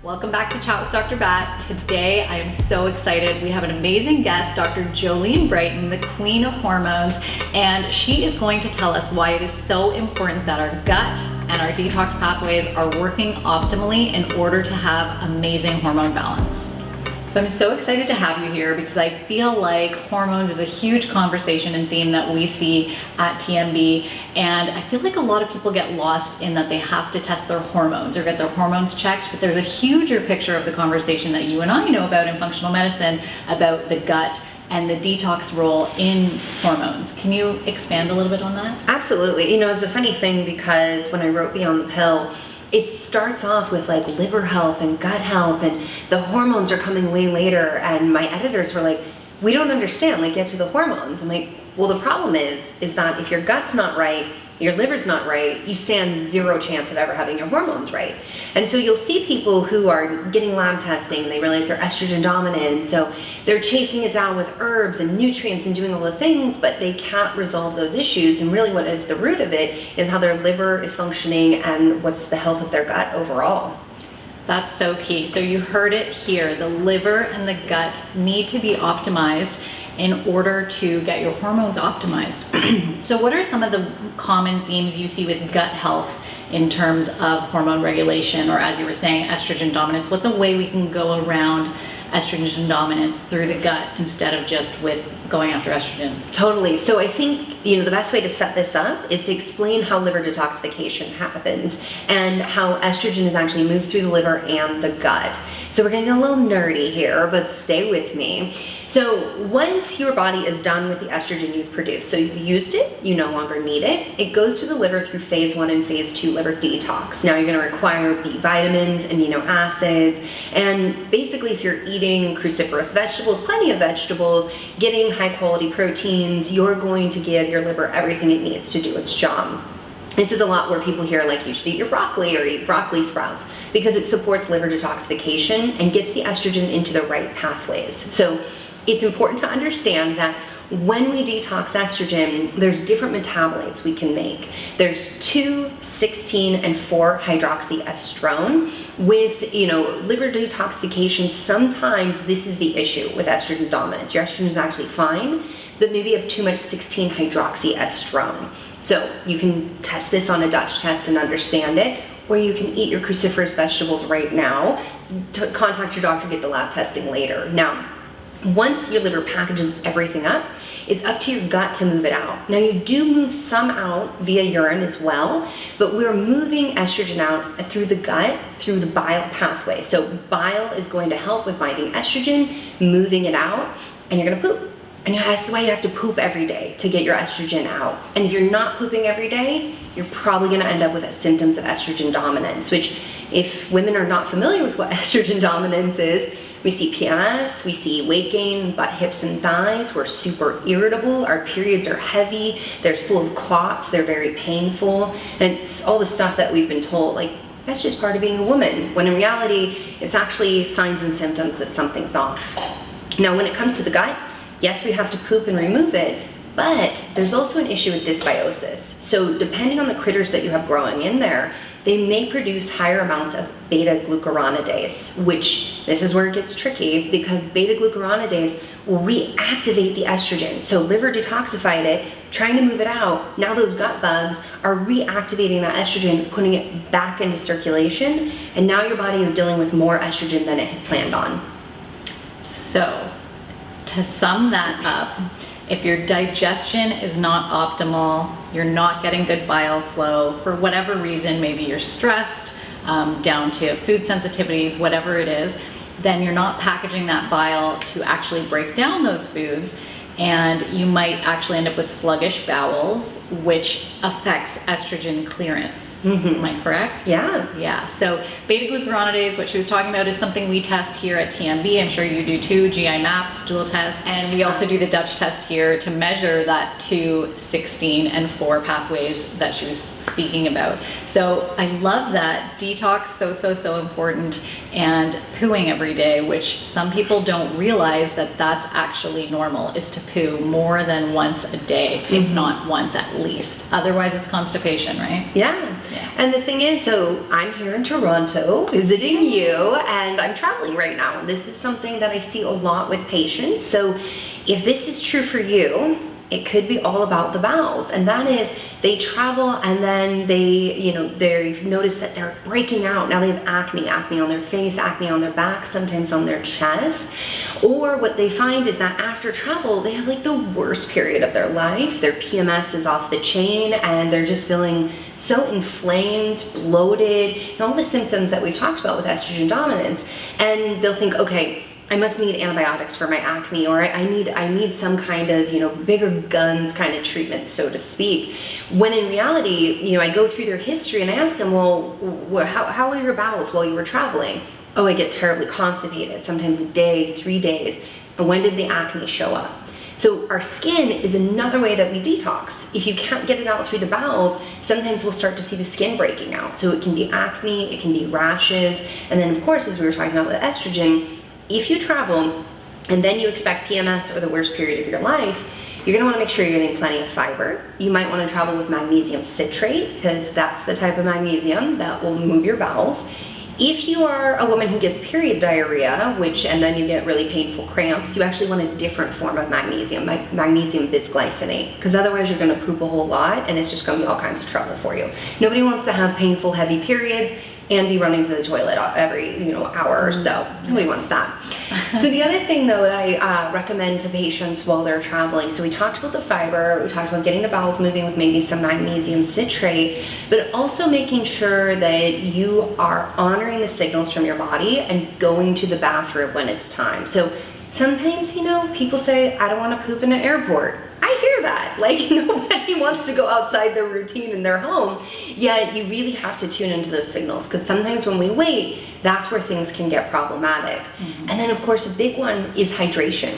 Welcome back to Chat with Dr. Bat. Today I am so excited. We have an amazing guest, Dr. Jolene Brighten, the queen of hormones, and she is going to tell us why it is so important that our gut and our detox pathways are working optimally in order to have amazing hormone balance. So I'm so excited to have you here because I feel like hormones is a huge conversation and theme that we see at TMB, and I feel like a lot of people get lost in that they have to test their hormones or get their hormones checked, but there's a huger picture of the conversation that you and I know about in functional medicine about the gut and the detox role in hormones. Can you expand a little bit on that? Absolutely. You know, it's a funny thing because when I wrote Beyond the Pill, it starts off with like liver health and gut health, and the hormones are coming way later, and my editors were like, we don't understand, like get to the hormones. I'm like, well, the problem is that if your gut's not right, your liver's not right, you stand zero chance of ever having your hormones right. And so you'll see people who are getting lab testing and they realize they're estrogen dominant, and so they're chasing it down with herbs and nutrients and doing all the things, but they can't resolve those issues. And really what is the root of it is how their liver is functioning and what's the health of their gut overall. That's so key. So you heard it here. The liver and the gut need to be optimized in order to get your hormones optimized. So what are some of the common themes you see with gut health in terms of hormone regulation, or as you were saying, estrogen dominance? What's a way we can go around estrogen dominance through the gut instead of just with going after estrogen? Totally. So I think, the best way to set this up is to explain how liver detoxification happens and how estrogen is actually moved through the liver and the gut. So we're gonna get a little nerdy here, but stay with me. So once your body is done with the estrogen you've produced, so you've used it, you no longer need it, it goes to the liver through phase 1 and phase 2 liver detox. Now you're gonna require B vitamins, amino acids, and basically if you're eating cruciferous vegetables, plenty of vegetables, getting high quality proteins, you're going to give your liver everything it needs to do its job. This is a lot where people hear like you should eat your broccoli or eat broccoli sprouts because it supports liver detoxification and gets the estrogen into the right pathways. So it's important to understand that when we detox estrogen, there's different metabolites we can make. There's 2, 16, and 4 hydroxyestrone. With, liver detoxification, sometimes this is the issue with estrogen dominance. Your estrogen is actually fine, but maybe you have too much 16 hydroxyestrone. So you can test this on a Dutch test and understand it, or you can eat your cruciferous vegetables right now, contact your doctor, get the lab testing later. Now, once your liver packages everything up, it's up to your gut to move it out. Now you do move some out via urine as well, but we're moving estrogen out through the gut, through the bile pathway. So bile is going to help with binding estrogen, moving it out, and you're gonna poop. And that's why you have to poop every day to get your estrogen out. And if you're not pooping every day, you're probably gonna end up with symptoms of estrogen dominance, which if women are not familiar with what estrogen dominance is, we see PMS, we see weight gain, butt, hips, and thighs. We're super irritable. Our periods are heavy. They're full of clots. They're very painful. And it's all the stuff that we've been told, like, that's just part of being a woman. When in reality, it's actually signs and symptoms that something's off. Now, when it comes to the gut, yes, we have to poop and remove it, but there's also an issue with dysbiosis. So depending on the critters that you have growing in there, they may produce higher amounts of beta-glucuronidase, which this is where it gets tricky because beta-glucuronidase will reactivate the estrogen. So liver detoxified it, trying to move it out. Now those gut bugs are reactivating that estrogen, putting it back into circulation, and now your body is dealing with more estrogen than it had planned on. So to sum that up, if your digestion is not optimal, you're not getting good bile flow for whatever reason, maybe you're stressed, down to food sensitivities, whatever it is, then you're not packaging that bile to actually break down those foods, and you might actually end up with sluggish bowels, which affects estrogen clearance. Am I correct? Yeah. Yeah. So beta-glucuronidase, what she was talking about, is something we test here at TMB. I'm sure you do too. GI maps, stool test, and we also do the Dutch test here to measure that 2, 16, and 4 pathways that she was speaking about. So I love that. Detox, so important, and pooing every day, which some people don't realize that that's actually normal, is to poo more than once a day, if not once at least. Otherwise it's constipation, right? Yeah. Yeah. And the thing is, so I'm here in Toronto visiting you, and I'm traveling right now. And this is something that I see a lot with patients. So if this is true for you, it could be all about the bowels, and that is they travel and then they've noticed that they're breaking out. Now they have acne on their face, acne on their back, sometimes on their chest. Or what they find is that after travel, they have like the worst period of their life. Their PMS is off the chain and they're just feeling so inflamed, bloated, and all the symptoms that we've talked about with estrogen dominance. And they'll think, okay, I must need antibiotics for my acne, or I need some kind of, bigger guns kind of treatment, so to speak. When in reality, I go through their history and I ask them, well, how are your bowels while you were traveling? Oh, I get terribly constipated, sometimes a day, 3 days. And when did the acne show up? So our skin is another way that we detox. If you can't get it out through the bowels, sometimes we'll start to see the skin breaking out. So it can be acne, it can be rashes, and then of course, as we were talking about with estrogen, if you travel and then you expect PMS or the worst period of your life, you're gonna wanna make sure you're getting plenty of fiber. You might wanna travel with magnesium citrate, because that's the type of magnesium that will move your bowels. If you are a woman who gets period diarrhea, and then you get really painful cramps, you actually want a different form of magnesium, magnesium bisglycinate, because otherwise you're gonna poop a whole lot and it's just gonna be all kinds of trouble for you. Nobody wants to have painful, heavy periods and be running to the toilet every hour or so. Nobody wants that. So the other thing though that I recommend to patients while they're traveling, so we talked about the fiber, we talked about getting the bowels moving with maybe some magnesium citrate, but also making sure that you are honoring the signals from your body and going to the bathroom when it's time. So sometimes, people say, I don't want to poop in an airport. I hear that. Like, nobody wants to go outside their routine in their home, yet you really have to tune into those signals, because sometimes when we wait, that's where things can get problematic. Mm-hmm. And then of course a big one is hydration.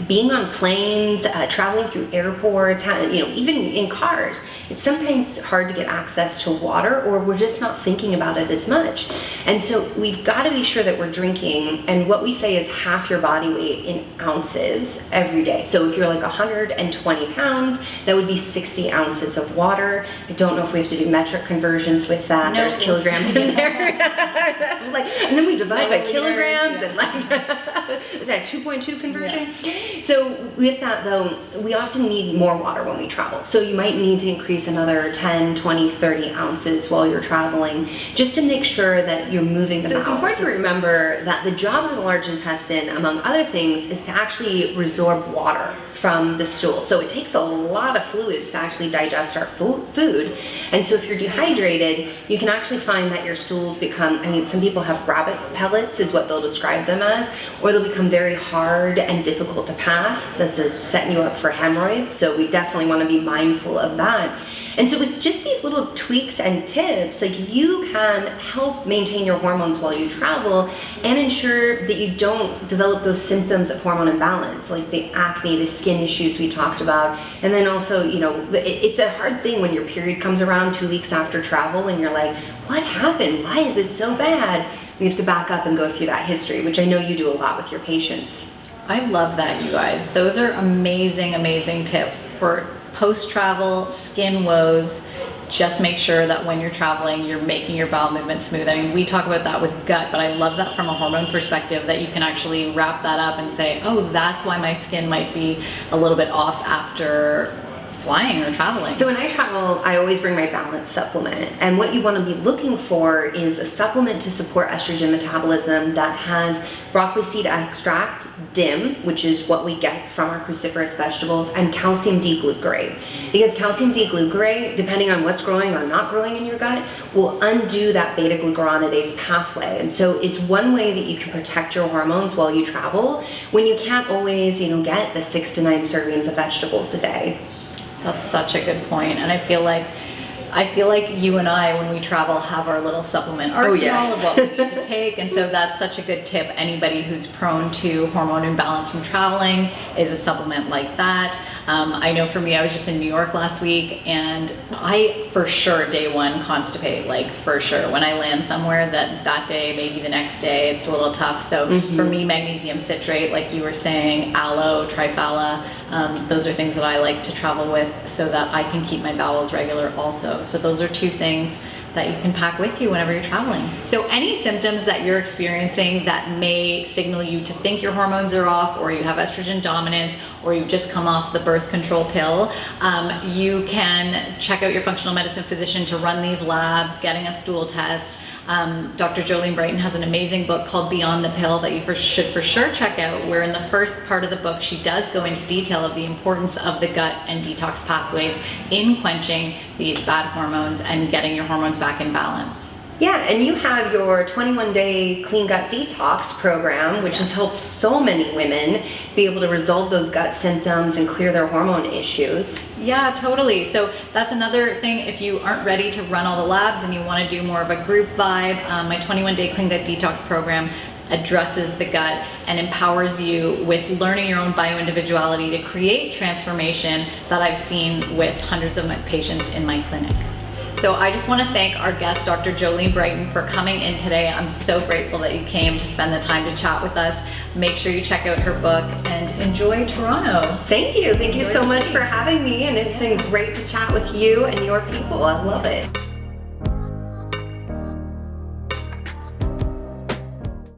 Being on planes, traveling through airports, even in cars, it's sometimes hard to get access to water, or we're just not thinking about it as much. And so we've got to be sure that we're drinking, and what we say is half your body weight in ounces every day. So if you're like 120 pounds, that would be 60 ounces of water. I don't know if we have to do metric conversions with that. No, there's kilograms in there. And then we divide by kilograms, and is that 2.2 conversion? Yeah. So with that though, we often need more water when we travel. So you might need to increase another 10, 20, 30 ounces while you're traveling, just to make sure that you're moving the bowels. So it's important to remember that the job of the large intestine, among other things, is to actually resorb water from the stool. So it takes a lot of fluids to actually digest our food. And so if you're dehydrated, you can actually find that your stools become, some people have rabbit pellets is what they'll describe them as, or they'll become very hard and difficult to pass. That's setting you up for hemorrhoids. So we definitely want to be mindful of that. And so with just these little tweaks and tips, you can help maintain your hormones while you travel and ensure that you don't develop those symptoms of hormone imbalance, like the acne, the skin issues we talked about. And then also, it's a hard thing when your period comes around 2 weeks after travel and you're like, what happened? Why is it so bad? We have to back up and go through that history, which I know you do a lot with your patients. I love that, you guys. Those are amazing, amazing tips for post-travel skin woes. Just make sure that when you're traveling, you're making your bowel movement smooth. We talk about that with gut, but I love that from a hormone perspective, that you can actually wrap that up and say, oh, that's why my skin might be a little bit off after flying or traveling. So when I travel, I always bring my balance supplement. And what you want to be looking for is a supplement to support estrogen metabolism that has broccoli seed extract, DIM, which is what we get from our cruciferous vegetables, and calcium D-glucarate. Because calcium D-glucarate, depending on what's growing or not growing in your gut, will undo that beta-glucuronidase pathway. And so it's one way that you can protect your hormones while you travel when you can't always, get the 6 to 9 servings of vegetables a day. That's such a good point. And I feel like you and I, when we travel, have our little supplement arsenal of what we need to take. And so that's such a good tip. Anybody who's prone to hormone imbalance from traveling is a supplement like that. I know for me, I was just in New York last week, and I for sure day one constipate, like for sure. When I land somewhere that day, maybe the next day, it's a little tough. So for me, magnesium citrate, like you were saying, aloe, triphala, those are things that I like to travel with so that I can keep my bowels regular also. So those are two things that you can pack with you whenever you're traveling. So any symptoms that you're experiencing that may signal you to think your hormones are off, or you have estrogen dominance, or you've just come off the birth control pill, you can check out your functional medicine physician to run these labs, getting a stool test. Dr. Jolene Brighten has an amazing book called Beyond the Pill that you should for sure check out, where in the first part of the book she does go into detail of the importance of the gut and detox pathways in quenching these bad hormones and getting your hormones back in balance. Yeah, and you have your 21-day clean gut detox program, which has helped so many women be able to resolve those gut symptoms and clear their hormone issues. Yeah, totally. So that's another thing. If you aren't ready to run all the labs and you want to do more of a group vibe, my 21-day clean gut detox program addresses the gut and empowers you with learning your own bioindividuality to create transformation that I've seen with hundreds of my patients in my clinic. So I just want to thank our guest, Dr. Jolene Brighten, for coming in today. I'm so grateful that you came to spend the time to chat with us. Make sure you check out her book and enjoy Toronto. Thank you. Thank you so much for having me, and it's been great to chat with you and your people. I love it.